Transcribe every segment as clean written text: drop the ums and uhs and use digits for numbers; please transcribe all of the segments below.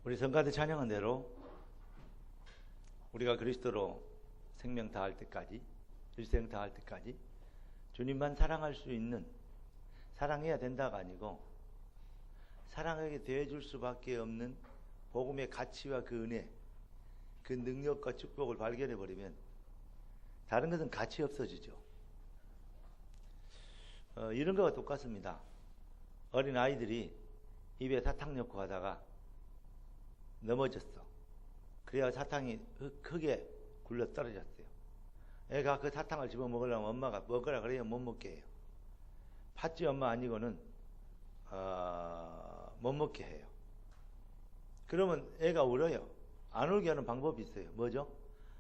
우리 성가대 찬양한 대로 우리가 그리스도로 생명 다할 때까지, 일생 다할 때까지 주님만 사랑할 수 있는, 사랑해야 된다가 아니고 사랑하게 대해줄 수밖에 없는 복음의 가치와 그 은혜, 그 능력과 축복을 발견해 버리면 다른 것은 가치 없어지죠. 이런 거와 똑같습니다. 어린 아이들이 입에 사탕 넣고 하다가 넘어졌어. 그래야 사탕이 크게 굴러 떨어졌어요. 애가 그 사탕을 집어 먹으려면 엄마가 먹으라 그래야 못 먹게 해요. 팥쥐 엄마 아니고는 못 먹게 해요. 그러면 애가 울어요. 안 울게 하는 방법이 있어요. 뭐죠?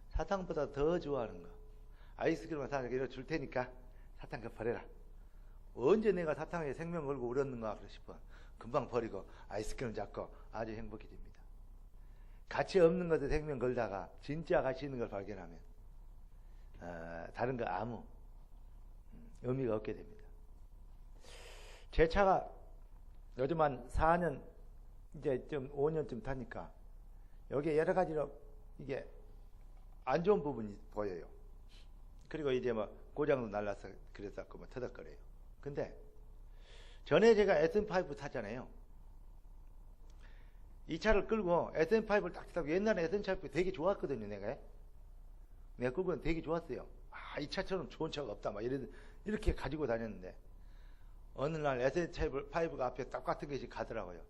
사탕보다 더 좋아하는 거. 아이스크림을 사탕을 줄 테니까 사탕 그 버려라. 언제 내가 사탕에 생명 걸고 울었는가 싶어. 금방 버리고 아이스크림 잡고 아주 행복해집니다. 가치 없는 것에 생명 걸다가 진짜 가치 있는 걸 발견하면 다른 거 아무 의미가 없게 됩니다. 제 차가 요즘 한 4년 이제 좀 5년쯤 타니까 여기에 여러 가지로 이게 안 좋은 부분이 보여요. 그리고 이제 뭐 고장도 날라서 그랬었고 뭐 터덕거려요. 근데 전에 제가 SM5 탔잖아요. 이 차를 끌고 SM5를 딱 타고, 옛날에 SM5 되게 좋았거든요. 내가 끌고는 되게 좋았어요. 이 차처럼 좋은 차가 없다 막 이렇게 가지고 다녔는데 어느 날 SM5가 앞에 똑같은 것이 가더라고요.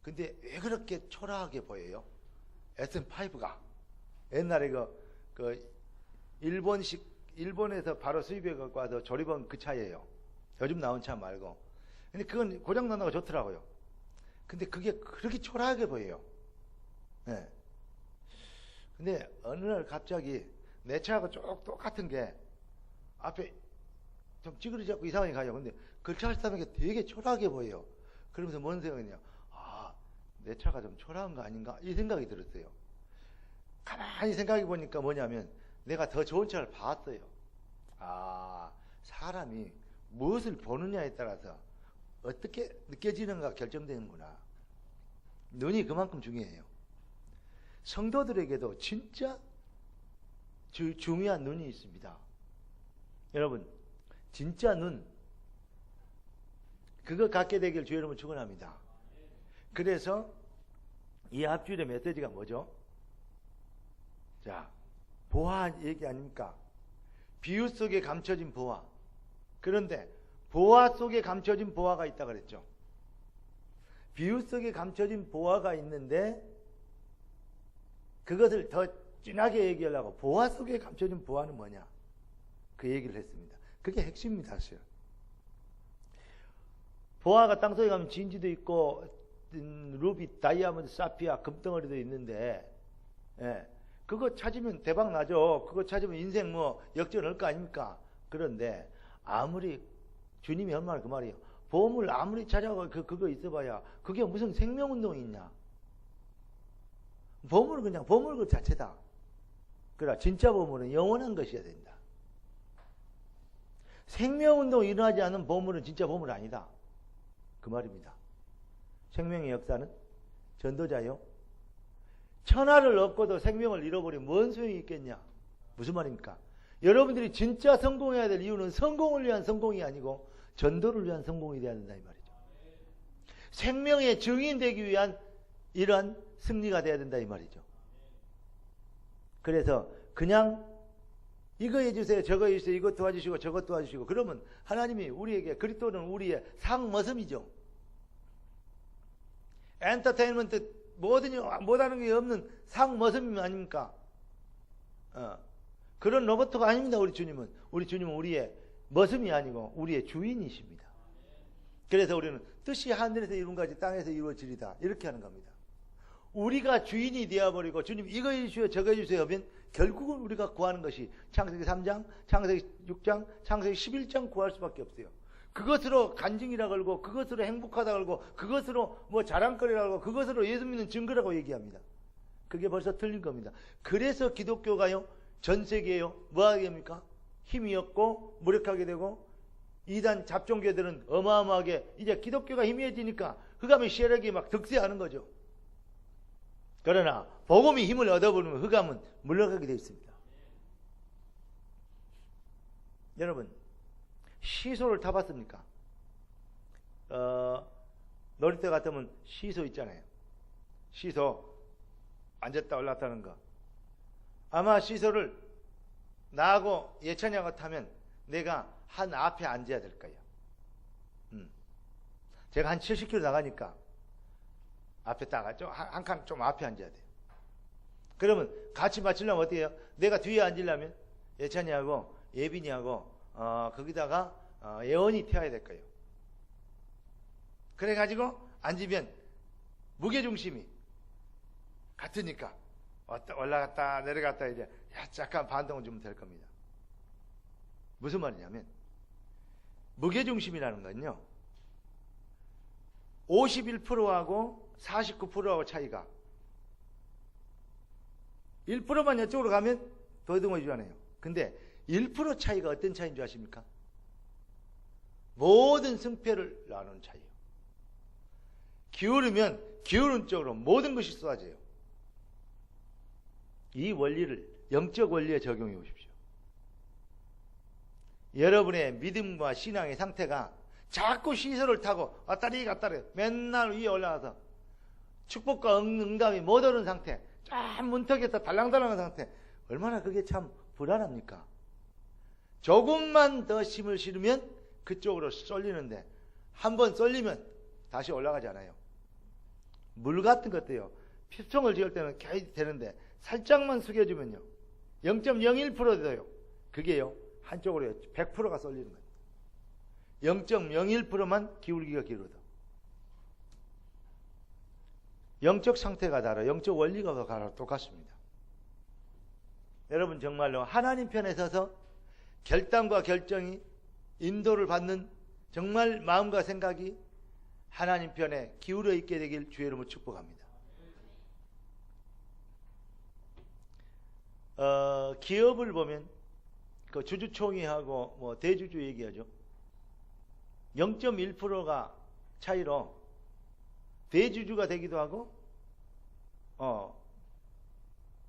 근데 왜 그렇게 초라하게 보여요? SM5가 옛날에 그 일본에서 바로 수입해 갖고 와서 조립한 그 차예요. 요즘 나온 차 말고. 근데 그건 고장 난다고 좋더라고요. 근데 그게 그렇게 초라하게 보여요. 네. 근데 어느 날 갑자기 내 차하고 쭉 똑같은 게 앞에 좀 찌그러지고 이상하게 가요. 근데 그 차를 타는 게 되게 초라하게 보여요. 그러면서 뭔 생각이냐? 내 차가 좀 초라한 거 아닌가? 이 생각이 들었어요. 가만히 생각해 보니까 뭐냐면 내가 더 좋은 차를 봤어요. 사람이 무엇을 보느냐에 따라서 어떻게 느껴지는가 결정되는구나. 눈이 그만큼 중요해요. 성도들에게도 진짜 중요한 눈이 있습니다. 여러분, 진짜 눈, 그거 갖게 되길 주의 이름으로 축원합니다. 그래서 이 앞줄의 메시지가 뭐죠? 자, 보아 얘기 아닙니까? 비유 속에 감춰진 보아. 그런데 보아 속에 감춰진 보아가 있다 그랬죠. 비유 속에 감춰진 보아가 있는데 그것을 더 진하게 얘기하려고 보아 속에 감춰진 보아는 뭐냐? 그 얘기를 했습니다. 그게 핵심입니다. 사실. 보아가 땅속에 가면 진지도 있고 루비, 다이아몬드, 사피아, 금덩어리도 있는데 그거 찾으면 대박 나죠. 그거 찾으면 인생 뭐 역전할 거 아닙니까? 그런데 아무리 주님이 한 말 그 말이에요. 보물 아무리 찾아가 그거 있어봐야 그게 무슨 생명운동이 있냐? 보물은 그냥 보물 그 자체다. 그러나 진짜 보물은 영원한 것이어야 된다. 생명운동이 일어나지 않은 보물은 진짜 보물 아니다. 그 말입니다. 생명의 역사는 전도자요. 천하를 얻고도 생명을 잃어버리면 뭔 소용이 있겠냐? 무슨 말입니까? 여러분들이 진짜 성공해야 될 이유는 성공을 위한 성공이 아니고 전도를 위한 성공이 되어야 된다 이 말이죠. 생명의 증인 되기 위한 이러한 승리가 되어야 된다 이 말이죠. 그래서 그냥 이거 해주세요, 저거 해주세요, 이것 도와주시고 저것 도와주시고 그러면 하나님이 우리에게, 그리스도는 우리의 상머슴이죠. 엔터테인먼트 못하는 게 없는 상머슴이 아닙니까? 그런 로봇가 아닙니다. 우리 주님은 우리의 머슴이 아니고 우리의 주인이십니다. 그래서 우리는 뜻이 하늘에서 이룬 같이 땅에서 이루어지리다 이렇게 하는 겁니다. 우리가 주인이 되어버리고 주님 이거 해주세요 저거 해주세요 하면 결국은 우리가 구하는 것이 창세기 3장, 창세기 6장, 창세기 11장 구할 수밖에 없어요. 그것으로 간증이라 걸고 그것으로 행복하다 걸고 그것으로 뭐 자랑거리라 걸고 그것으로 예수 믿는 증거라고 얘기합니다. 그게 벌써 틀린 겁니다. 그래서 기독교가요 전 세계에요 뭐하게 됩니까? 힘이 없고 무력하게 되고 이단 잡종교들은 어마어마하게 이제 기독교가 희미해지니까 그가면 세력이 막 득세하는 거죠. 그러나 복음이 힘을 얻어버리면 흑암은 물러가게 되어 있습니다. 여러분, 시소를 타봤습니까? 놀이터 같으면 시소 있잖아요. 시소 앉았다 올랐다는 거. 아마 시소를 나하고 예찬이하고 타면 내가 한 앞에 앉아야 될 거예요. 제가 한 70km 나가니까 앞에 딱 한 칸 좀 앞에 앉아야 돼요. 그러면 같이 맞추려면 어떻게 해요? 내가 뒤에 앉으려면 예찬이하고 예빈이하고 거기다가 예원이 태워야 될 거예요. 그래가지고 앉으면 무게중심이 같으니까 올라갔다 내려갔다 이제 약간 반동을 주면 될 겁니다. 무슨 말이냐면 무게중심이라는 건요 51%하고 49%하고 차이가 1%만 이쪽으로 가면 더듬어지잖아요. 근데 1% 차이가 어떤 차이인 줄 아십니까? 모든 승패를 나누는 차이예요. 기울으면 기울은 쪽으로 모든 것이 쏟아져요. 이 원리를 영적 원리에 적용해 보십시오. 여러분의 믿음과 신앙의 상태가 자꾸 시설을 타고 왔다리 갔다리 맨날 위에 올라가서 축복과 응답이 못 오는 상태, 쫙 문턱에서 달랑달랑한 상태, 얼마나 그게 참 불안합니까? 조금만 더 힘을 실으면 그쪽으로 쏠리는데 한번 쏠리면 다시 올라가지 않아요. 물 같은 것도요. 피통을 지을 때는 갸이 되는데 살짝만 숙여주면요. 0.01%도요. 그게요. 한쪽으로 100%가 쏠리는 거예요. 0.01%만 기울기가 길어도. 영적 상태가 다르, 영적 원리가 다르 똑같습니다. 여러분 정말로 하나님 편에 서서 결단과 결정이 인도를 받는 정말 마음과 생각이 하나님 편에 기울어 있게 되길 주의 이름으로 축복합니다. 기업을 보면 그 주주총회하고 뭐 대주주 얘기하죠. 0.1%가 차이로 대주주가 되기도 하고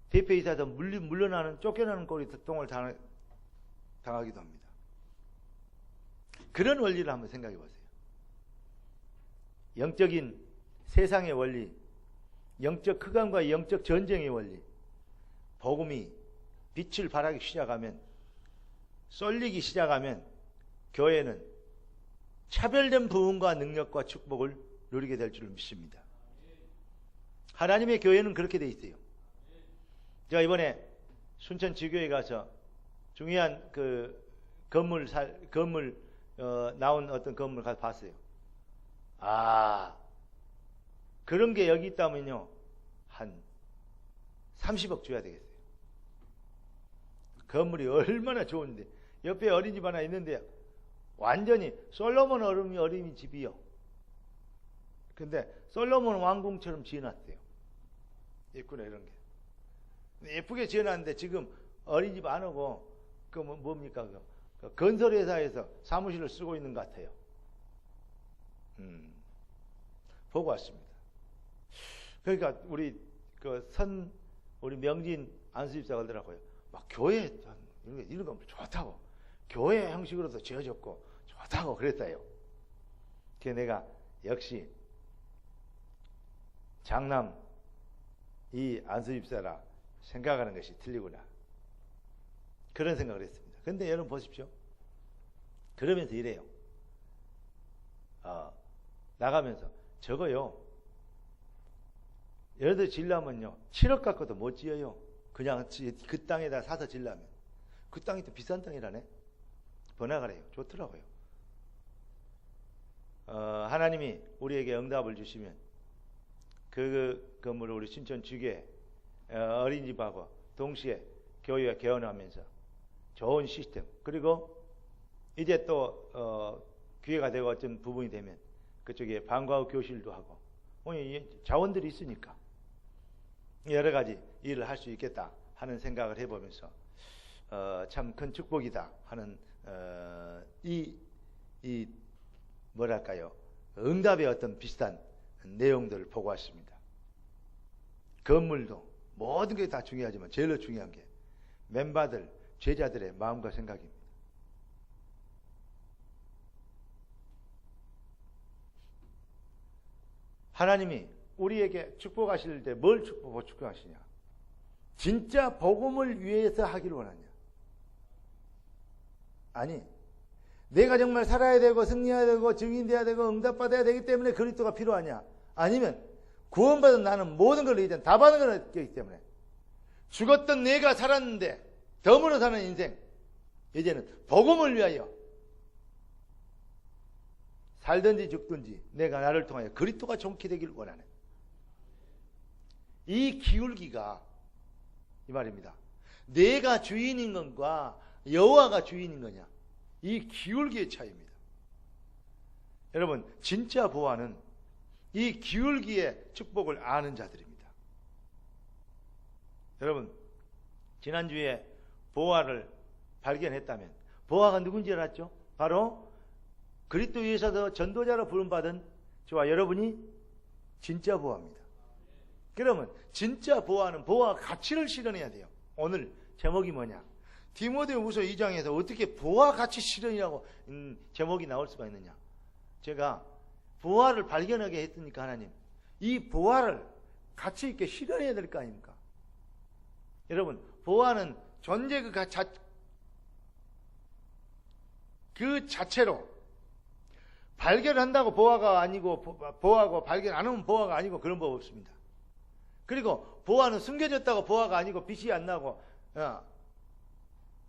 대표이사에서 물러나는 쫓겨나는 꼴이 똥을 당하기도 합니다. 그런 원리를 한번 생각해 보세요. 영적인 세상의 원리, 영적 흑암과 영적 전쟁의 원리, 복음이 빛을 발하기 시작하면, 쏠리기 시작하면 교회는 차별된 부흥과 능력과 축복을 누리게 될 줄 믿습니다. 하나님의 교회는 그렇게 돼 있어요. 제가 이번에 순천 지교에 가서 중요한 그 건물 나온 어떤 건물 가서 봤어요. 그런 게 여기 있다면요 한 30억 줘야 되겠어요. 건물이 얼마나 좋은데 옆에 어린이집 하나 있는데 완전히 솔로몬 어린이 집이요. 근데 솔로몬 왕궁처럼 지어놨대요. 예쁘네 이런 게. 예쁘게 지어놨는데 지금 어린이집 안 오고 그 뭡니까 그 건설회사에서 사무실을 쓰고 있는 것 같아요. 보고 왔습니다. 그러니까 우리 우리 명진 안수집사가 그러더라고요. 막 교회 이런 거 좋다고 교회 형식으로도 지어졌고 좋다고 그랬어요. 그래서 내가 역시 장남 이 안수집사라 생각하는 것이 틀리구나 그런 생각을 했습니다. 근데 여러분 보십시오. 그러면서 이래요. 나가면서 저거요 예를 들어 지려면요 7억 갖고도 못 지어요. 그냥 그 땅에다 사서 지려면 그 땅이 또 비싼 땅이라네. 번화가래요. 좋더라고요. 하나님이 우리에게 응답을 주시면 그 건물을 우리 신천 주교회 어린이집하고 동시에 교회가 개원하면서 좋은 시스템, 그리고 이제 또 기회가 되고 어떤 부분이 되면 그쪽에 방과후 교실도 하고 자원들이 있으니까 여러 가지 일을 할 수 있겠다 하는 생각을 해보면서 참 큰 축복이다 하는 이 뭐랄까요, 응답의 어떤 비슷한 내용들을 보고 왔습니다. 건물도 모든 게 다 중요하지만 제일 중요한 게 멤버들, 제자들의 마음과 생각입니다. 하나님이 우리에게 축복하실 때 뭘 축복하시냐? 진짜 복음을 위해서 하기를 원하냐? 아니, 내가 정말 살아야 되고 승리해야 되고 증인돼야 되고 응답받아야 되기 때문에 그리스도가 필요하냐? 아니면 구원받은 나는 모든 걸 이제 다 받은 걸 얻기 때문에 죽었던 내가 살았는데 덤으로 사는 인생, 이제는 복음을 위하여 살든지 죽든지 내가 나를 통하여 그리스도가 존귀 되기를 원하네. 이 기울기가 이 말입니다. 내가 주인인 것과 여호와가 주인인 거냐, 이 기울기의 차이입니다. 여러분, 진짜 보아는 이 기울기의 축복을 아는 자들입니다. 여러분, 지난주에 보아를 발견했다면 보아가 누군지 알았죠? 바로 그리스도 위에서도 전도자로 부름받은 저와 여러분이 진짜 보아입니다. 그러면 진짜 보아는 보아 가치를 실현해야 돼요. 오늘 제목이 뭐냐? 디모데후서 2장에서 어떻게 보아 가치 실현이라고 제목이 나올 수가 있느냐? 제가 보아를 발견하게 했으니까 하나님, 이 보아를 가치 있게 실현해야 될 거 아닙니까? 여러분, 보아는 존재 그 자체로 발견한다고 보아가 아니고, 보아고 발견 안 하면 보아가 아니고, 그런 법 없습니다. 그리고 보아는 숨겨졌다고 보아가 아니고 빛이 안 나고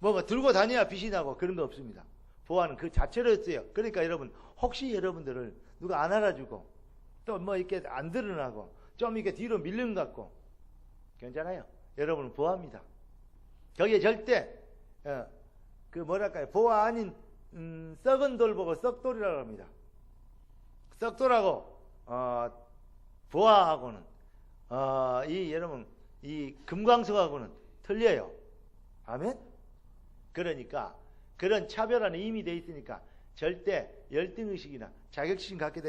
뭐가 들고 다녀야 빛이 나고 그런 거 없습니다. 보아는 그 자체로 했어요. 그러니까 여러분, 혹시 여러분들을 누가 안 알아주고 또 뭐 이렇게 안 드러나고 좀 이렇게 뒤로 밀린 것 같고 괜찮아요. 여러분은 보아입니다. 거기에 절대 그 뭐랄까요, 보아 아닌 썩은 돌 보고 썩돌이라고 합니다. 썩돌하고 보아하고는 여러분, 이 금광석하고는 틀려요. 아멘? 그러니까 그런 차별화는 이미 돼 있으니까 절대 열등의식이나 자격심 갖게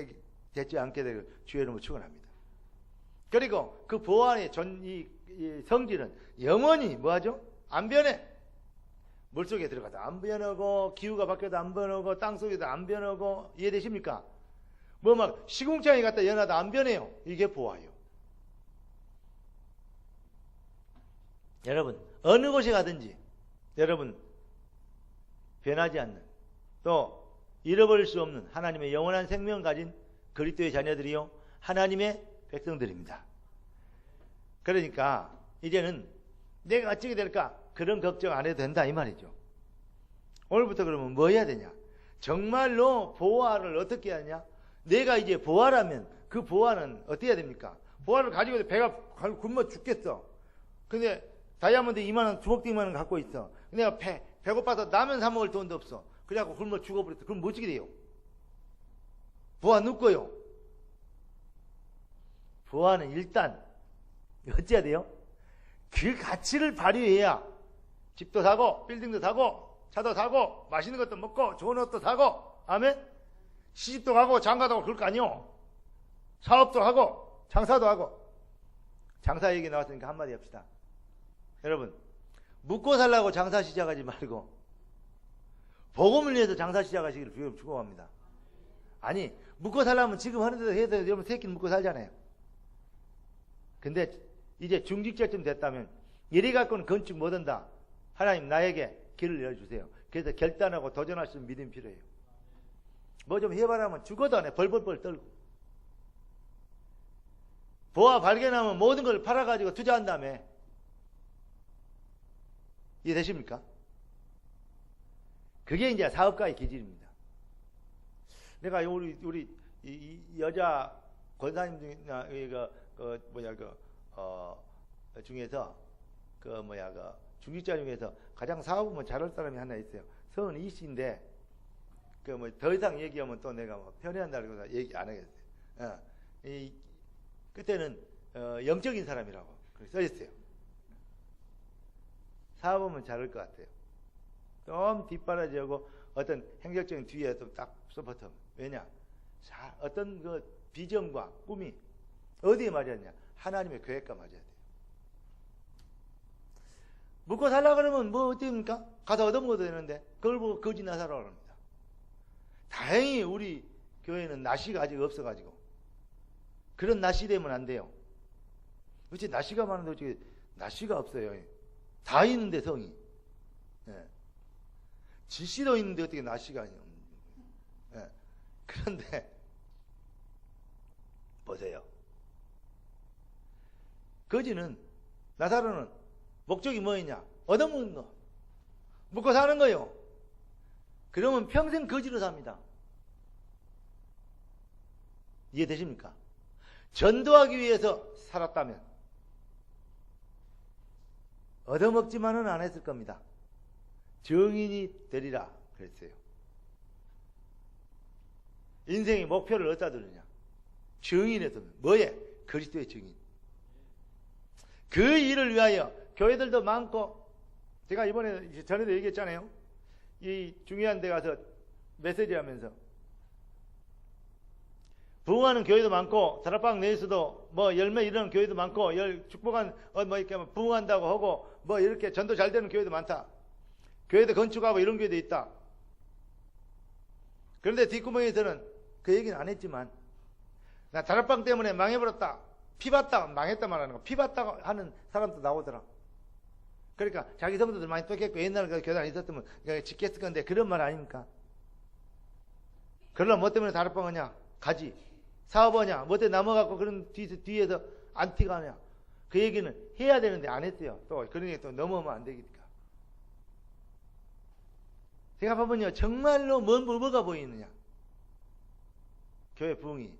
되지 않게 되길 주의 이름으로 축원합니다. 그리고 그 보아의 이 성질은 영원히 뭐하죠? 안 변해. 물속에 들어가도 안 변하고 기후가 바뀌어도 안 변하고 땅속에도 안 변하고, 이해되십니까? 뭐 막 시궁창에 갖다 연하도 안 변해요. 이게 보아예요. 여러분, 어느 곳에 가든지 여러분 변하지 않는, 또 잃어버릴 수 없는 하나님의 영원한 생명을 가진 그리스도의 자녀들이요 하나님의 백성들입니다. 그러니까 이제는 내가 어떻게 될까 그런 걱정 안 해도 된다 이 말이죠. 오늘부터 그러면 뭐 해야 되냐? 정말로 보아를 어떻게 하냐? 내가 이제 보아라면 그 보아는 어떻게 해야 됩니까? 보아를 가지고 배가 굶어 죽겠어. 근데 다이아몬드 2만원, 주먹 2만원 갖고 있어. 내가 배고파서 라면 사 먹을 돈도 없어. 그래갖고 굶어 죽어버렸어. 그럼 뭐 어떻게 돼요? 보아 눕고요. 보아는 일단 어찌해야 돼요? 그 가치를 발휘해야 집도 사고 빌딩도 사고 차도 사고 맛있는 것도 먹고 좋은 옷도 사고, 아멘? 시집도 가고 장가도 가고 그럴 거 아니요. 사업도 하고 장사도 하고. 장사 얘기 나왔으니까 한마디 합시다. 여러분, 묵고 살라고 장사 시작하지 말고 복음을 위해서 장사 시작하시기를 축원합니다. 아니, 묵고 살려면 지금 하는 대로 해도 여러분 새끼는 묵고 살잖아요. 근데 이제 중직자쯤 됐다면 이리 갖고는 건축 못한다. 하나님 나에게 길을 열어주세요. 그래서 결단하고 도전할 수 있는 믿음이 필요해요. 뭐 좀 해봐라면 죽어도 안 해. 벌벌벌 떨고. 보아 발견하면 모든 걸 팔아가지고 투자한 다음에, 이해되십니까? 그게 이제 사업가의 기질입니다. 내가 우리 이 여자 권사님 중이나 중에서 중직자 중에서 가장 사업은 잘할 사람이 하나 있어요. 성은 이씨인데 더 이상 얘기하면 또 내가 편애한다고 얘기 안 하겠어요. 그때는 영적인 사람이라고 써있어요. 사업은 잘할 것 같아요. 좀 뒷바라지하고 어떤 행정적인 뒤에 좀 딱 서포트. 왜냐? 어떤 그 비전과 꿈이 어디에 맞았냐? 하나님의 계획과 맞아야 돼요. 먹고 살라 그러면 뭐 어떻습니까? 가서 얻어먹어도 되는데 그걸 보고 거지 나사로라고 합니다. 다행히 우리 교회는 낫이가 아직 없어가지고 그런 낫이 되면 안 돼요. 어째 낫이가 많은데 어떻게 낫이가 없어요. 다 있는데 성이. 예. 지시도 있는데 어떻게 낫이가 아니에요. 예. 그런데 보세요. 거지는 나사로는 목적이 뭐였냐? 얻어먹는 거. 먹고 사는 거요. 그러면 평생 거지로 삽니다. 이해되십니까? 전도하기 위해서 살았다면 얻어먹지만은 안 했을 겁니다. 정인이 되리라 그랬어요. 인생의 목표를 어디다 두느냐? 정인에 두는 뭐에? 그리스도의 정인. 그 일을 위하여 교회들도 많고, 제가 이번에 전에도 얘기했잖아요. 이 중요한 데 가서 메시지 하면서 부흥하는 교회도 많고, 다락방 내에서도 뭐 열매 이루는 교회도 많고, 축복한 뭐 이렇게 부흥한다고 하고 뭐 이렇게 전도 잘 되는 교회도 많다. 교회도 건축하고 이런 교회도 있다. 그런데 뒷구멍에서는 그 얘기는 안 했지만, 나 다락방 때문에 망해버렸다, 피봤다, 망했다 말하는 거, 피봤다고 하는 사람도 나오더라. 그러니까 자기 성도들 많이 쫓겼고 옛날에 그 교단 있었으면 짓겠을 건데 그런 말 아닙니까? 그러나 뭐 때문에 다락방 하냐? 가지. 사업하냐? 뭐 때문에 넘어가고 그런 뒤에서 안티가 하냐? 그 얘기는 해야 되는데 안 했어요. 또 그런 얘기 또 넘어오면 안 되니까. 생각해보면요, 정말로 뭐가 보이느냐? 교회 부흥이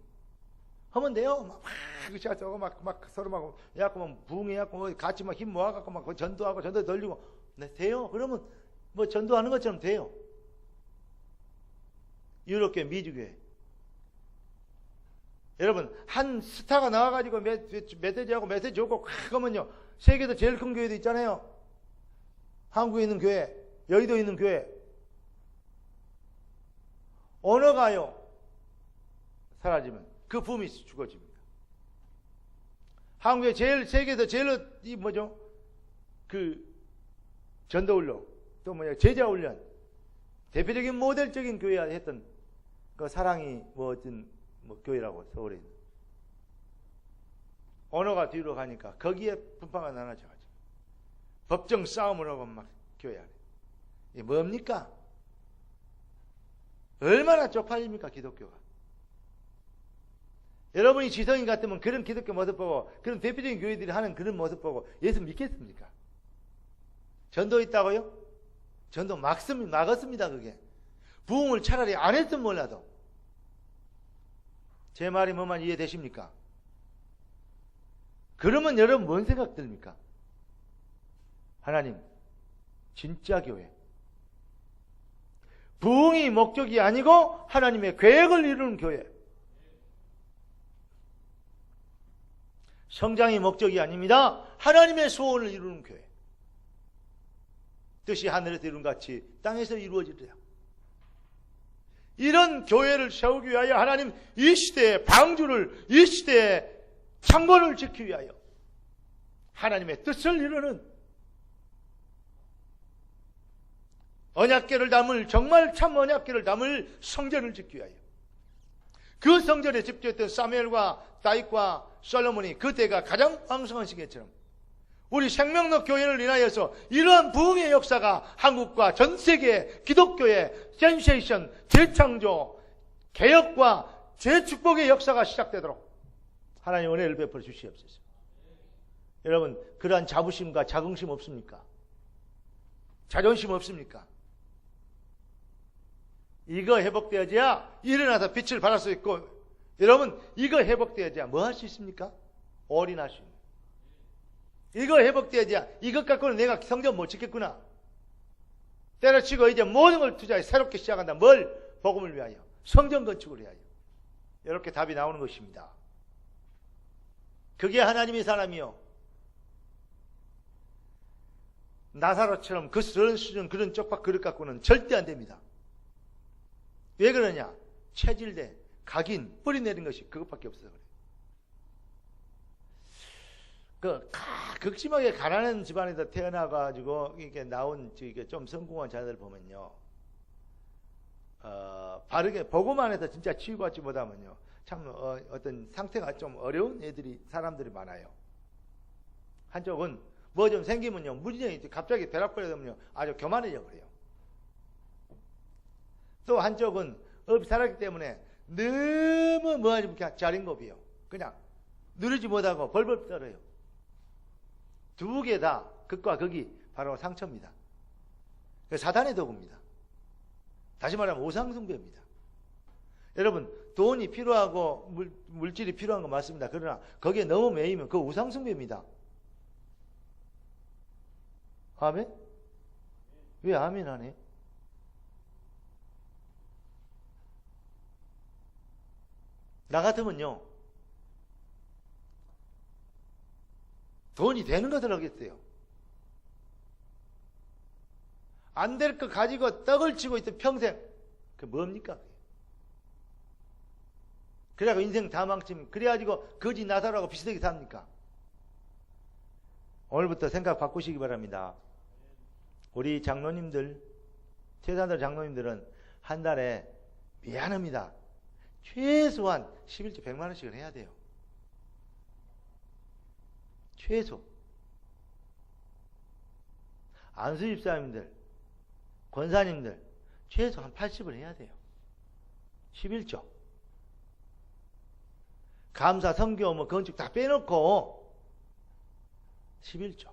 하면 돼요. 막 서로 막 해갖고 부흥해갖고 같이 막 힘 모아갖고 막 전도하고 전도 돌리고 네, 돼요. 그러면 뭐 전도하는 것처럼 돼요. 유럽교회, 미주교회. 여러분, 한 스타가 나와가지고 메시지하고 메시지 오고 그러면요, 세계에서 제일 큰 교회도 있잖아요. 한국에 있는 교회, 여의도에 있는 교회. 언어가요 사라지면 그 붐이 죽어집니다. 한국에 세계에서 제일 이 뭐죠? 그 전도훈련, 또 뭐냐, 제자훈련, 대표적인 모델적인 교회가 했던 그 사랑이 뭐 어떤 뭐 교회라고 서울에 있는. 언어가 뒤로 가니까 거기에 분파가 나눠져가지고 법정 싸움을 하고 막 교회 안에. 이게 뭡니까? 얼마나 쪽팔립니까, 기독교가? 여러분이 지성인 같으면 그런 기독교 모습 보고, 그런 대표적인 교회들이 하는 그런 모습 보고 예수 믿겠습니까? 전도 있다고요? 전도 막았습니다, 그게. 부흥을 차라리 안 했으면 몰라도. 제 말이 뭐만 이해되십니까? 그러면 여러분 뭔 생각 듭니까? 하나님, 진짜 교회. 부흥이 목적이 아니고 하나님의 계획을 이루는 교회. 성장이 목적이 아닙니다. 하나님의 소원을 이루는 교회. 뜻이 하늘에서 이룬 같이 땅에서 이루어지리라. 이런 교회를 세우기 위하여 하나님 이 시대의 방주를, 이 시대의 창고를 지키기 위하여 하나님의 뜻을 이루는 언약궤를 담을, 정말 참 언약궤를 담을 성전을 짓기 위하여, 그 성전에 집주했던 사무엘과 다윗과 솔로몬이 그때가 가장 왕성한 시기처럼 우리 생명록 교회를 인하여서 이러한 부흥의 역사가 한국과 전 세계 기독교의 센세이션, 재창조, 개혁과 재축복의 역사가 시작되도록 하나님 은혜를 베풀어 주시옵소서. 여러분, 그러한 자부심과 자긍심 없습니까? 자존심 없습니까? 이거 회복되어져야 일어나서 빛을 발할 수 있고, 여러분, 이거 회복되어져야 뭐 할 수 있습니까? 올인할 수 있습니다. 이거 회복되어져야 이것 갖고는 내가 성전 못 지켰구나. 때려치고 이제 모든 걸 투자해 새롭게 시작한다. 뭘? 복음을 위하여, 성전 건축을 위하여. 이렇게 답이 나오는 것입니다. 그게 하나님의 사람이요. 나사로처럼 그런 수준, 그런 쪽박 그릇 갖고는 절대 안 됩니다. 왜 그러냐? 체질대, 각인, 뿌리 내린 것이 그것밖에 없어서 그래요. 극심하게 가난한 집안에서 태어나가지고 이게 나온 이게 좀 성공한 자들 보면요, 바르게 보고만 해서 진짜 치유받지 못하면요, 참 어떤 상태가 좀 어려운 사람들이 많아요. 한쪽은 뭐 좀 생기면요, 무진장이 갑자기 벼락벌이 되면요, 아주 교만해져 버려요. 또 한쪽은 업이 살았기 때문에 너무 뭐하지 자린겁이에요. 그냥 누르지 못하고 벌벌 떨어요. 두 개 다 극과 극이 바로 상처입니다. 사단의 도구입니다. 다시 말하면 우상숭배입니다. 여러분, 돈이 필요하고 물질이 필요한 거 맞습니다. 그러나 거기에 너무 매이면 그거 우상숭배입니다. 아멘? 왜 아멘 안 해요? 나 같으면요, 돈이 되는 것을 하겠어요. 안 될 거 가지고 떡을 치고 있던 평생, 그 뭡니까? 그래가지고 인생 다 망치면, 그래가지고 거지 나사라고 비슷하게 삽니까? 오늘부터 생각 바꾸시기 바랍니다. 우리 장로님들, 최단들 장로님들은 한 달에 미안합니다, 최소한 11조 100만 원씩을 해야 돼요. 최소. 안수집사님들, 권사님들 최소 한 80을 해야 돼요. 11조. 감사, 선교, 뭐 건축 다 빼놓고 11조.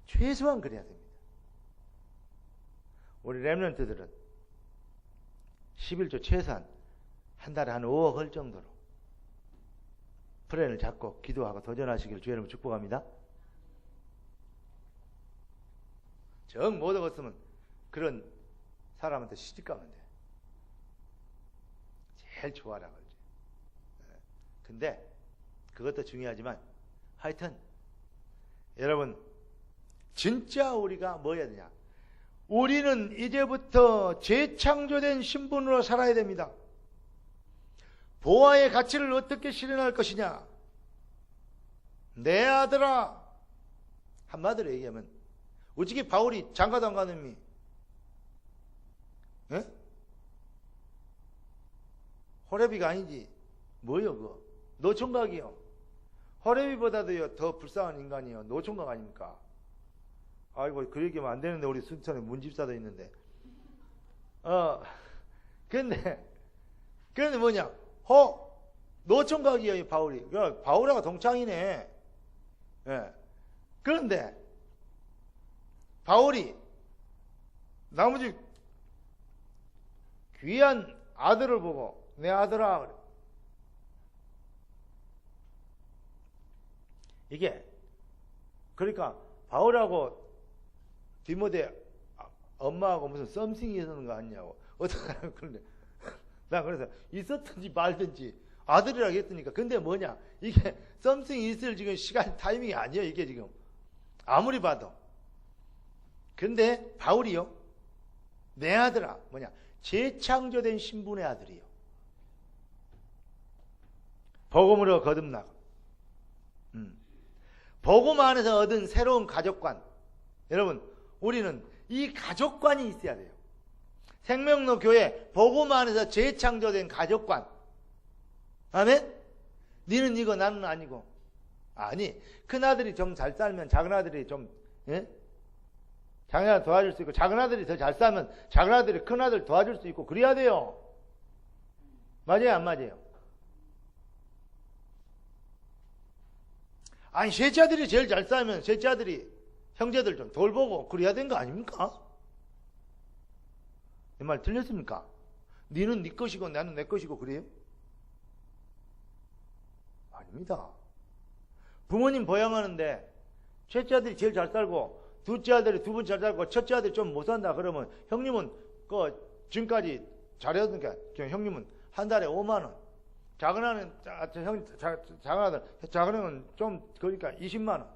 최소한 그래야 됩니다. 우리 렘넌트들은 11조 최소한 한 달에 한 5억 할 정도로 플랜을 잡고 기도하고 도전하시길 주의 이름으로 축복합니다. 정 못 얻었으면 그런 사람한테 시집가면 돼. 제일 좋아라 그러지. 근데 그것도 중요하지만 하여튼 여러분, 진짜 우리가 뭐 해야 되냐? 우리는 이제부터 재창조된 신분으로 살아야 됩니다. 보아의 가치를 어떻게 실현할 것이냐? 내 아들아, 한마디로 얘기하면 어떻게 바울이 장가도 안 가는 미? 에? 호레비가 아니지. 뭐요 그거? 노총각이요. 호레비보다도요 더 불쌍한 인간이요. 노총각 아닙니까? 아이고, 그 얘기하면 안 되는데, 우리 순천에 문집사도 있는데. 근데 뭐냐? 노총각이에요, 바울이. 바울하고 동창이네. 예. 그런데, 바울이 나머지 귀한 아들을 보고, 내 아들아. 이게, 그러니까, 바울하고 디모데 엄마하고 무슨 썸씽이 있었는 거 아니냐고. 어떡하냐고. 그런데 나 그래서 있었든지 말든지 아들이라고 했으니까. 근데 뭐냐, 이게 썸씽이 있을 지금 시간 타이밍이 아니에요, 이게 지금 아무리 봐도. 근데 바울이요, 내 아들아, 뭐냐, 재창조된 신분의 아들이요, 복음으로 거듭나고 복음 안에서 얻은 새로운 가족관. 여러분, 우리는 이 가족관이 있어야 돼요. 생명로 교회 복음 안에서 재창조된 가족관. 아멘? 니는 이거 나는 아니고. 아니, 큰아들이 좀 잘 살면 작은아들이 좀, 예? 작은아들 도와줄 수 있고, 작은아들이 더 잘 살면 작은아들이 큰아들 도와줄 수 있고, 그래야 돼요. 맞아요, 안 맞아요? 아니, 셋째 아들이 제일 잘 살면 셋째 아들이 형제들 좀 돌보고 그래야 되는 거 아닙니까? 내 말 틀렸습니까? 니는 네 것이고 나는 내 것이고 그래요? 아닙니다. 부모님 보양하는데 셋째 아들이 제일 잘 살고 둘째 아들이 두 번 잘 살고 첫째 아들이 좀 못 산다 그러면 형님은 지금까지 잘해왔으니까 형님은 한 달에 5만 원, 작은 아들은 좀 그러니까 20만 원,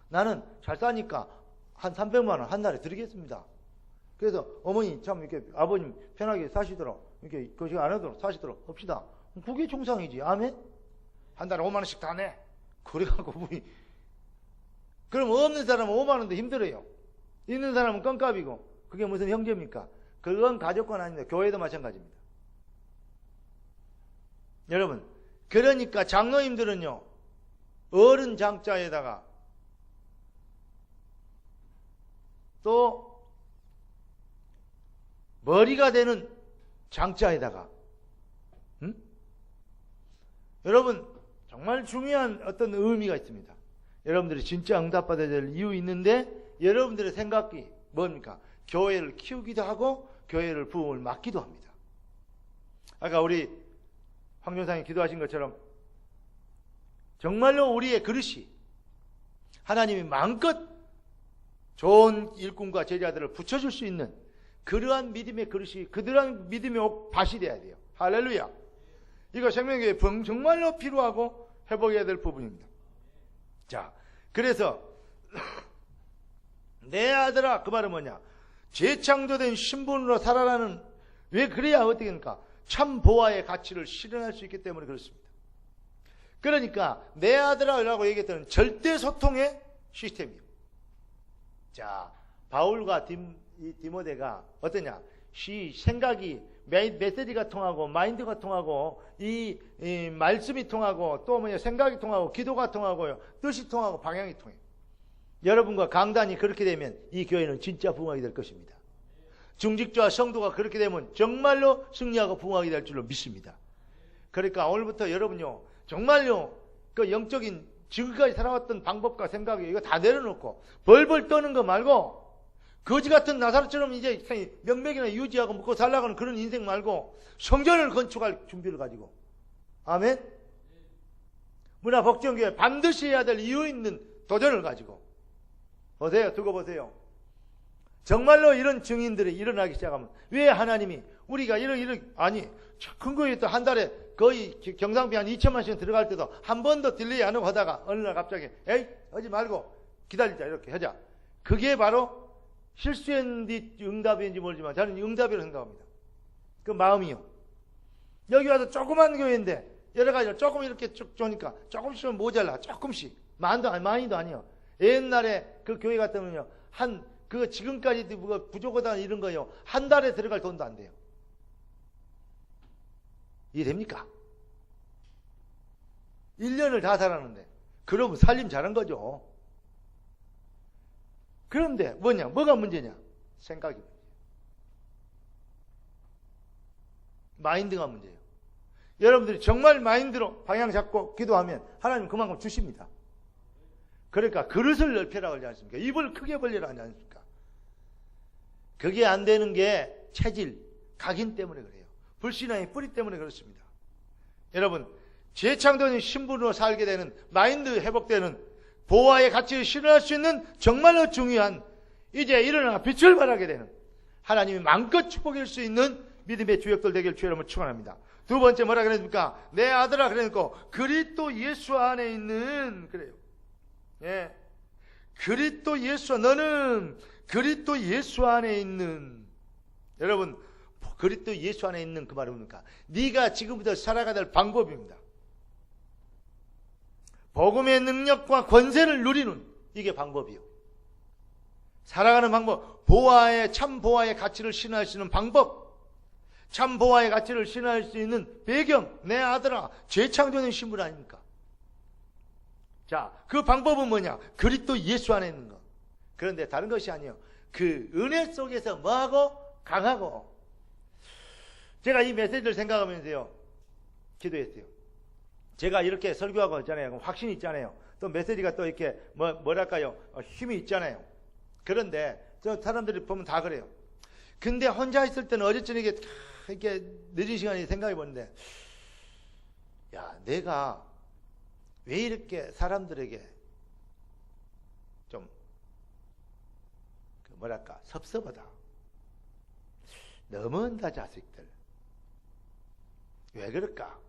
나는 잘 사니까 한 300만 원 한 달에 드리겠습니다. 그래서 어머니 참 이렇게 아버님 편하게 사시도록, 이렇게 거식 안 하도록 사시도록 합시다. 그게 정상이지. 아멘? 한 달에 5만 원씩 다 내. 그래갖고 우리 그럼 없는 사람은 5만 원도 힘들어요. 있는 사람은 껌값이고. 그게 무슨 형제입니까? 그건 가족관 아닙니다. 교회도 마찬가지입니다. 여러분, 그러니까 장로님들은요, 어른 장자에다가 또 머리가 되는 장자에다가, 여러분, 정말 중요한 어떤 의미가 있습니다. 여러분들이 진짜 응답받아야 될 이유 있는데, 여러분들의 생각이 뭡니까? 교회를 키우기도 하고 교회를 부흥을 맡기도 합니다. 아까 우리 황교사님 기도하신 것처럼 정말로 우리의 그릇이 하나님이 마음껏 좋은 일꾼과 제자들을 붙여줄 수 있는 그러한 믿음의 그릇이, 그러한 믿음의 밭이 돼야 돼요. 할렐루야. 이거 생명교회 정말로 필요하고 회복해야 될 부분입니다. 자, 그래서 내 아들아, 그 말은 뭐냐? 재창조된 신분으로 살아라는, 왜 그래야 어떻게 됩니까? 참 보화의 가치를 실현할 수 있기 때문에 그렇습니다. 그러니까 내 아들아 라고 얘기했던 절대 소통의 시스템이에요. 자, 바울과 디모데가 어떠냐? 생각이, 메시지가 통하고 마인드가 통하고 이 말씀이 통하고 또 뭐냐, 생각이 통하고 기도가 통하고요, 뜻이 통하고 방향이 통해요. 여러분과 강단이 그렇게 되면 이 교회는 진짜 부흥하게 될 것입니다. 중직자와 성도가 그렇게 되면 정말로 승리하고 부흥하게 될 줄로 믿습니다. 그러니까 오늘부터 여러분요, 정말요, 그 영적인 지금까지 살아왔던 방법과 생각이 이거 다 내려놓고 벌벌 떠는 거 말고, 거지 같은 나사로처럼 이제 명맥이나 유지하고 먹고 살아가는 그런 인생 말고 성전을 건축할 준비를 가지고, 아멘. 문화복지교회 반드시 해야 될 이유 있는 도전을 가지고 보세요. 두고 보세요. 정말로 이런 증인들이 일어나기 시작하면, 왜 하나님이 우리가 아니, 근거에 또 한 달에 거의 경상비 한 2천만씩 들어갈 때도 한 번도 딜레이 안 하고 하다가 어느 날 갑자기 에이 하지 말고 기다리자 이렇게 하자. 그게 바로 실수했는지 응답인지 모르지만 저는 응답이라고 생각합니다. 그 마음이요. 여기 와서 조그만 교회인데 여러 가지로 조금 이렇게 쭉 주니까 조금씩은 모자라. 조금씩. 많이도 아니요. 옛날에 그 교회 같으면요, 그 지금까지 부족하다 이런 거요, 한 달에 들어갈 돈도 안 돼요. 이해됩니까? 1년을 다 살았는데, 그러면 살림 잘한 거죠. 그런데 뭐가 문제냐? 생각이 문제예요. 마인드가 문제예요. 여러분들이 정말 마인드로 방향 잡고 기도하면 하나님 그만큼 주십니다. 그러니까 그릇을 넓혀라 하지 않습니까? 입을 크게 벌리라 하지 않습니까? 그게 안 되는 게 체질, 각인 때문에 그래요. 불신앙의 뿌리 때문에 그렇습니다. 여러분, 재창조된 신분으로 살게 되는, 마인드 회복되는, 보화의 가치를 실현할 수 있는 정말로 중요한, 이제 일어나 빛을 발하게 되는, 하나님이 마음껏 축복일 수 있는 믿음의 주역들 되길 주의 이름으로 축원합니다. 두 번째 뭐라 그랬습니까? 내 아들아 그러니까 그리스도 예수 안에 있는, 그래요. 예. 그리스도 예수, 너는 그리스도 예수 안에 있는, 여러분, 그리스도 예수 안에 있는 그 말은 뭡니까? 네가 지금부터 살아가야 될 방법입니다. 복음의 능력과 권세를 누리는, 이게 방법이요. 살아가는 방법, 참 보화의 가치를 실현할 수 있는 방법, 참 보화의 가치를 실현할 수 있는 배경, 내 아들아, 재창조된 신분 아닙니까? 자, 그 방법은 뭐냐? 그리스도 예수 안에 있는 거. 그런데 다른 것이 아니에요. 그 은혜 속에서 뭐하고? 강하고. 제가 이 메시지를 생각하면서요, 기도했어요. 제가 이렇게 설교하고 있잖아요. 확신이 있잖아요. 또 메시지가 또 이렇게 뭐랄까요? 힘이 있잖아요. 그런데 저 사람들이 보면 다 그래요. 근데 혼자 있을 때는 어제 저녁에 이렇게 늦은 시간에 생각해 보는데, 야, 내가 왜 이렇게 사람들에게 좀 뭐랄까 섭섭하다, 너무한다 자식들, 왜 그럴까?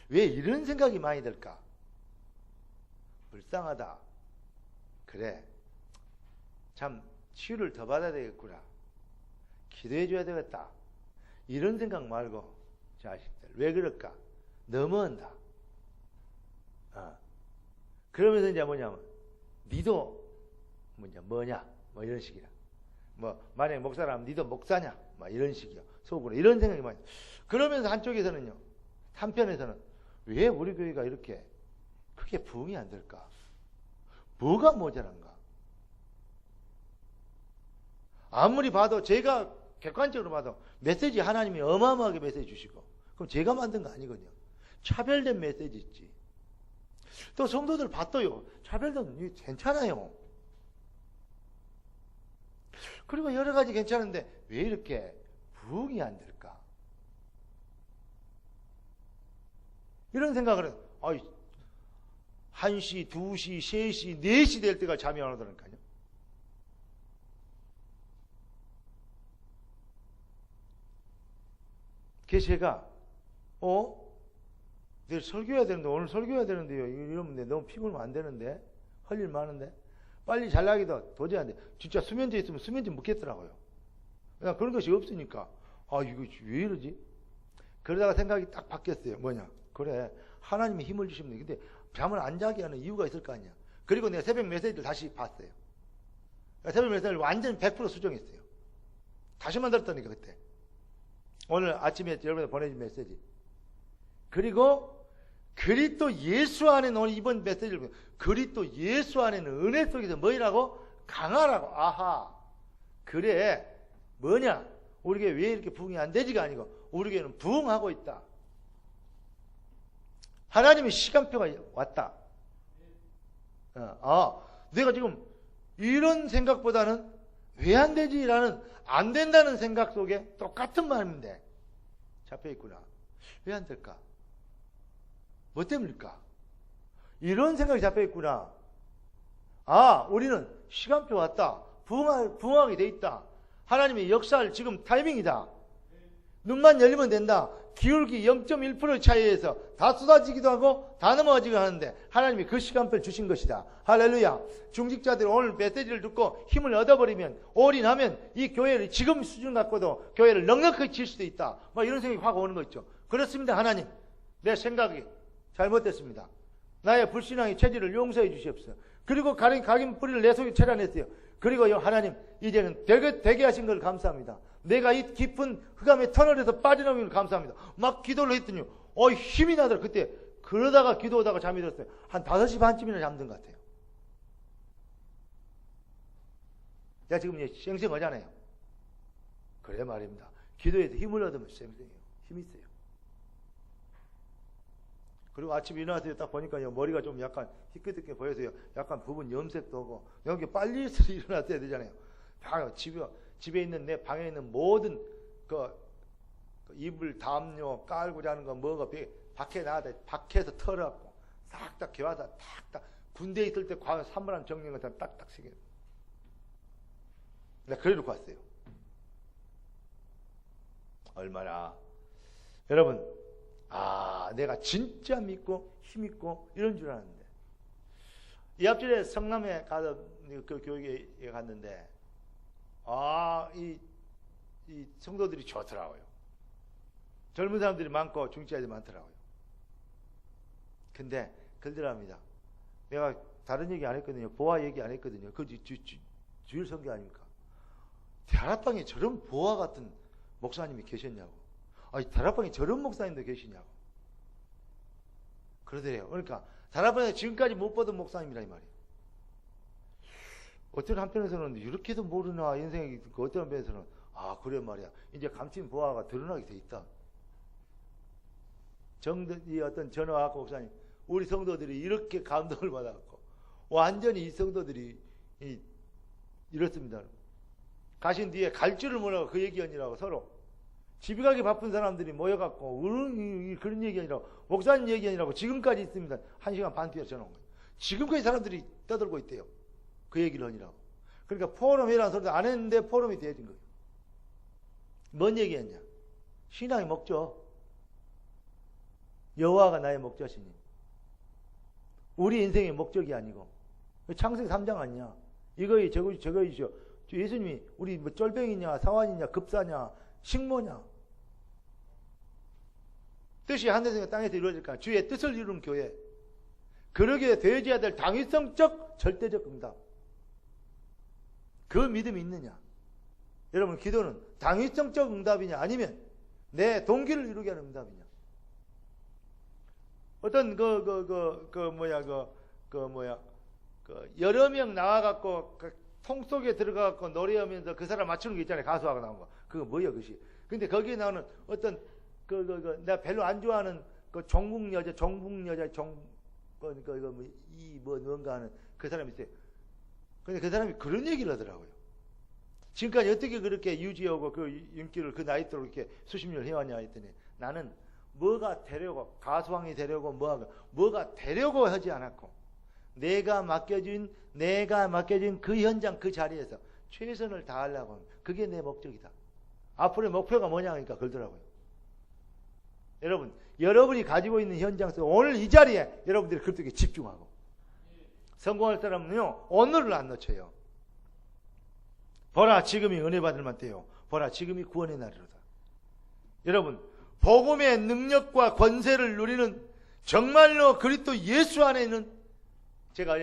왜 이런 생각이 많이 들까? 불쌍하다. 그래, 참 치유를 더 받아야 되겠구나, 기도해 줘야 되겠다, 이런 생각 말고, 자식들 왜 그럴까? 너무한다. 그러면서 이제 뭐냐면 니도 뭐냐 뭐 이런 식이야. 뭐 만약에 목사라면 니도 목사냐 뭐 이런 식이야. 속으로 이런 생각이 많이. 그러면서 한편에서는 왜 우리 교회가 이렇게 크게 부흥이 안 될까? 뭐가 모자란가? 아무리 봐도 제가 객관적으로 봐도 메시지 하나님이 어마어마하게 메시지 주시고, 그럼 제가 만든 거 아니거든요. 차별된 메시지 있지. 또 성도들 봤어요. 차별된 괜찮아요. 그리고 여러 가지 괜찮은데 왜 이렇게 부흥이 안 될까? 이런 생각을 해요. 1시, 2시, 3시, 4시 될 때가 잠이 안 오더라니까요. 그래서 제가 내일 설교해야 되는데, 오늘 설교해야 되는데요. 이러면 너무 피곤하면 안 되는데, 할 일 많은데, 빨리 잘 나기도 도저히 안 돼. 진짜 수면제 있으면 수면제 묻겠더라고요. 그냥 그런 것이 없으니까, 이거 왜 이러지? 그러다가 생각이 딱 바뀌었어요. 뭐냐? 그래, 하나님이 힘을 주시면 돼. 근데 잠을 안 자게 하는 이유가 있을 거 아니야. 그리고 내가 새벽 메시지를 다시 봤어요. 새벽 메시지를 완전히 100% 수정했어요. 다시 만들었다니까, 그때. 오늘 아침에 여러분들 보내준 메시지. 그리고 그리스도 예수 안에는, 오늘 이번 메시지를 보면 그리스도 예수 안에는 은혜 속에서 뭐이라고? 강하라고. 아하. 그래. 뭐냐? 우리 교회 왜 이렇게 부흥이 안 되지가 아니고 우리 교회는 부흥하고 있다. 하나님의 시간표가 왔다. 내가 지금 이런 생각보다는 왜 안 되지라는, 안 된다는 생각 속에 똑같은 마음인데 잡혀 있구나. 왜 안 될까? 뭐 때문일까? 이런 생각이 잡혀 있구나. 우리는 시간표 왔다. 부흥하게 돼 있다. 하나님의 역사를 지금 타이밍이다. 눈만 열리면 된다. 기울기 0.1% 차이에서 다 쏟아지기도 하고 다 넘어가지기도 하는데 하나님이 그 시간표를 주신 것이다. 할렐루야. 중직자들이 오늘 메시지를 듣고 힘을 얻어버리면, 올인하면 이 교회를 지금 수준 갖고도 교회를 넉넉하게 칠 수도 있다. 이런 생각이 확 오는 거 있죠. 그렇습니다. 하나님, 내 생각이 잘못됐습니다. 나의 불신앙의 체질을 용서해 주시옵소서. 그리고 각인 뿌리를 내 속에 차려냈어요. 그리고 하나님, 이제는 되게 하신 걸 감사합니다. 내가 이 깊은 흑암의 터널에서 빠져나오는 걸 감사합니다. 막 기도를 했더니 힘이 나더라. 그때 그러다가 기도하다가 잠이 들었어요. 한 5시 반쯤이나 잠든 것 같아요. 내가 지금 쌩쌩하잖아요. 그래 말입니다. 기도에서 힘을 얻으면 쌩쌩해요. 힘이 있어요. 그리고 아침에 일어나서 딱 보니까요, 머리가 좀 약간 희끗희끗 보여서요, 약간 부분 염색도 오고, 여기 빨리 일어났어야 되잖아요. 집에 있는, 내 방에 있는 모든 그 이불, 담요, 깔고 자는 거, 뭐가 밖에 나가다, 밖에서 털어갖고, 싹 개와서 탁 군대에 있을 때 산물함 정리한 것처럼 딱딱 새겨. 내가 그래 놓고 왔어요. 얼마나. 여러분, 내가 진짜 믿고 힘있고 이런 줄 알았는데, 이 앞절에 성남에 가서 그 교육에 갔는데 이 성도들이 좋더라고요. 젊은 사람들이 많고 중직자들이 많더라고요. 근데 그러더랍니다. 내가 다른 얘기 안 했거든요. 보아 얘기 안 했거든요. 그 주일 선교 아닙니까? 다락방에 저런 보아 같은 목사님이 계셨냐고. 다락방에 저런 목사님도 계시냐고. 그러더래요. 그러니까 다락방에 지금까지 못 보던 목사님이라 이 말이에요. 어떤 한편에서는 이렇게도 모르나 이런 생각이 들고, 어떤 한편에서는 그래 말이야. 이제 감춘 보아가 드러나게 돼 있다. 이 어떤 전화학고 목사님, 우리 성도들이 이렇게 감동을 받아갖고 완전히 이 성도들이 이렇습니다. 가신 뒤에 갈 줄을 몰라고 그 얘기 아니라고 서로 집에 가기 바쁜 사람들이 모여갖고 그런 얘기 아니라고, 목사님 얘기 아니라고 지금까지 있습니다. 1시간 반 뒤에 전화 온 거예요. 지금까지 사람들이 떠들고 있대요. 그 얘기를 하니라고. 그러니까 포럼이라는 소리도 안 했는데 포럼이 되어진 거예요. 뭔 얘기했냐? 신앙의 목적. 여호와가 나의 목자시니. 우리 인생의 목적이 아니고. 창세기 3장 아니냐? 이거이 저거이죠. 예수님이 우리 뭐 쫄병이냐, 사환이냐, 급사냐, 식모냐. 뜻이 하늘에서 땅에서 이루어질까? 주의 뜻을 이루는 교회. 그러게 되어야 될 당위성적 절대적 응답. 그 믿음이 있느냐? 여러분, 기도는 당위성적 응답이냐 아니면 내 동기를 이루게 하는 응답이냐? 어떤 여러 명 나와갖고 통 속에 들어가갖고 노래하면서 그 사람 맞추는 게 있잖아요. 가수하고 나온 거. 그거 뭐야, 그것이. 근데 거기에 나오는 어떤 내가 별로 안 좋아하는 그 종북 여자, 뭔가 하는 그 사람이 있어요. 근데 그 사람이 그런 얘기를 하더라고요. 지금까지 어떻게 그렇게 유지하고 그 인기를 그 나이대로 이렇게 수십 년을 해왔냐 했더니 나는 뭐가 되려고, 가수왕이 되려고 뭐가 되려고 하지 않았고 내가 맡겨진 그 현장 그 자리에서 최선을 다하려고 하는 그게 내 목적이다. 앞으로의 목표가 뭐냐 하니까 그러더라고요. 여러분, 여러분이 가지고 있는 현장 속 오늘 이 자리에 여러분들이 그렇게 집중하고 성공할 사람은요 오늘을 안 놓쳐요. 보라 지금이 은혜 받을 만때요. 보라 지금이 구원의 날이로다. 여러분, 복음의 능력과 권세를 누리는 정말로 그리스도 예수 안에 있는, 제가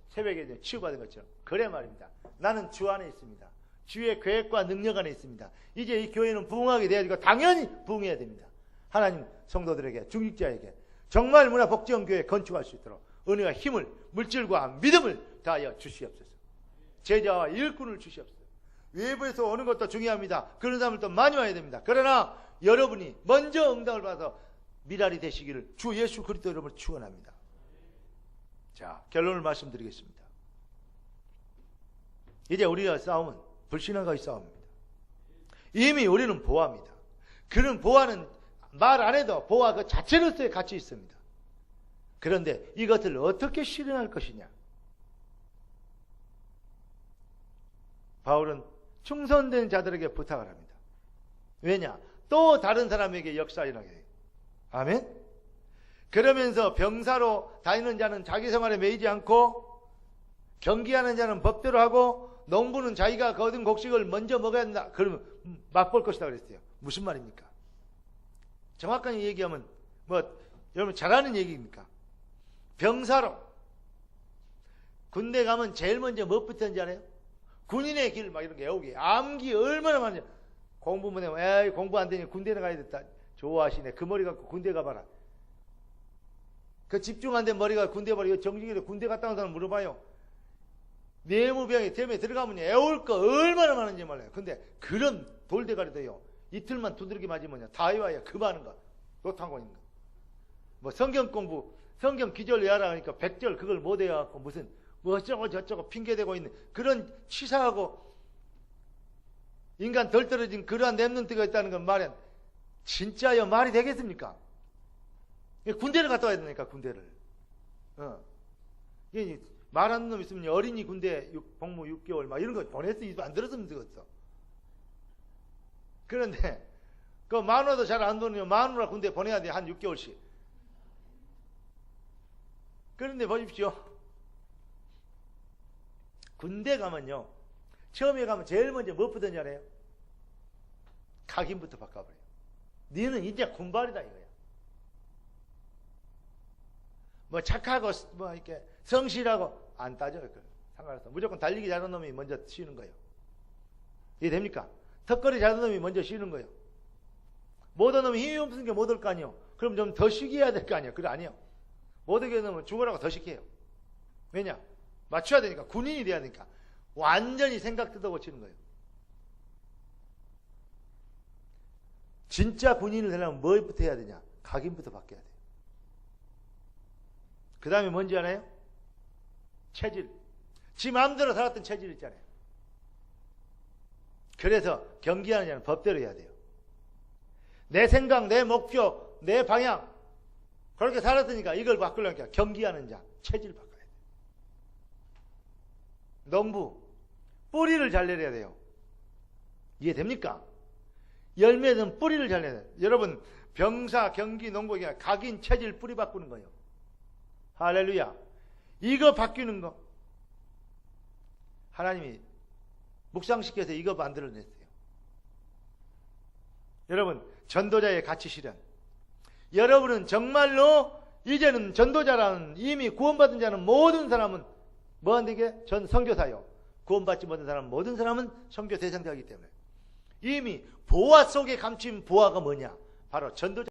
새벽에 치유받은 것처럼 그래 말입니다. 나는 주 안에 있습니다. 주의 계획과 능력 안에 있습니다. 이제 이 교회는 부흥하게 돼야 되고 당연히 부흥해야 됩니다. 하나님 성도들에게, 중직자에게 정말 문화 복지원 교회 건축할 수 있도록 은혜와 힘을, 물질과 믿음을 다하여 주시옵소서. 제자와 일꾼을 주시옵소서. 외부에서 오는 것도 중요합니다. 그런 사람들도 많이 와야 됩니다. 그러나 여러분이 먼저 응답을 받아서 미랄이 되시기를 주 예수 그리스도 이름으로 축원합니다. 자, 결론을 말씀드리겠습니다. 이제 우리가 싸움은 불신앙과의 싸움입니다. 이미 우리는 보아입니다. 그런 보아는 말 안 해도 보아 그 자체로서의 가치 있습니다. 그런데 이것을 어떻게 실현할 것이냐? 바울은 충성된 자들에게 부탁을 합니다. 왜냐? 또 다른 사람에게 역사 일어나게 돼요. 아멘? 그러면서 병사로 다니는 자는 자기 생활에 매이지 않고 경기하는 자는 법대로 하고 농부는 자기가 거둔 곡식을 먼저 먹어야 한다. 그러면 맛볼 것이다 그랬어요. 무슨 말입니까? 정확하게 얘기하면 여러분 잘 아는 얘기입니까? 병사로 군대 가면 제일 먼저 무엇부터 알아요? 군인의 길 막 이런 게 외우기. 암기 얼마나 많이. 공부만 해면 에이 공부 안 되니 군대에 가야 됐다. 좋아하시네. 그 머리 갖고 군대 가봐라. 그 집중 안 된 머리가 군대 머리. 정직이래 군대 갔다 온 사람 물어봐요. 내무병이 댐에 들어가면 애울 거 얼마나 많은지 몰라요. 근데 그런 돌대가리도요. 이틀만 두드러기 맞으면 다 외워야 그만한 거. 못하고 있는 거. 뭐 성경 공부, 성경 기절 외워라 하니까 100절 그걸 못 외워갖고 무슨 뭐 어쩌고 저쩌고 핑계대고 있는 그런 치사하고 인간 덜 떨어진 그러한 랩런트가 있다는 건 말은 진짜요 말이 되겠습니까? 군대를 갔다 와야 되니까 군대를. 말하는 놈 있으면 어린이 군대 복무 6개월 막 이런 거 보냈으면 안 들었으면 되겠어. 그런데 그 마누라도 잘 안 도는 마누라 군대 보내야 돼. 한 6개월씩. 그런데 보십시오. 군대 가면요. 처음에 가면 제일 먼저 무엇부터 알아요? 각인부터 바꿔버려요. 너는 이제 군발이다 이거야. 뭐 착하고 뭐 이렇게 성실하고 안 따져요. 상관없어. 무조건 달리기 잘하는 놈이 먼저 쉬는 거예요. 이해됩니까? 턱걸이 잘하는 놈이 먼저 쉬는 거예요. 못하는 놈이 힘이 없으니까 못 올 거 아니에요. 그럼 좀 더 쉬게 해야 될 거 아니에요. 그래 아니에요. 못 오게 되면 죽으라고 더 시켜요. 왜냐? 맞춰야 되니까. 군인이 돼야 되니까. 완전히 생각 뜯어 고치는 거예요. 진짜 군인을 되려면 뭐부터 해야 되냐? 각인부터 바뀌어야 돼요. 그 다음에 뭔지 알아요? 체질. 지 마음대로 살았던 체질 있잖아요. 그래서 경기하는 자는 법대로 해야 돼요. 내 생각, 내 목표, 내 방향 그렇게 살았으니까 이걸 바꾸려니까 경기하는 자, 체질 바꿔야 돼요. 농부, 뿌리를 잘 내려야 돼요. 이해됩니까? 열매는 뿌리를 잘 내야 돼요. 여러분, 병사, 경기, 농부, 각인, 체질, 뿌리 바꾸는 거예요. 할렐루야. 이거 바뀌는 거. 하나님이 묵상시켜서 이거 만들어냈어요. 여러분, 전도자의 가치 실현. 여러분은 정말로 이제는 전도자라는 이미 구원받은 자는 모든 사람은 뭐한되게? 전 선교사요. 구원받지 못한 사람 모든 사람은 선교 대상자이기 때문에 이미 보화 속에 감춘 보화가 뭐냐? 바로 전도자.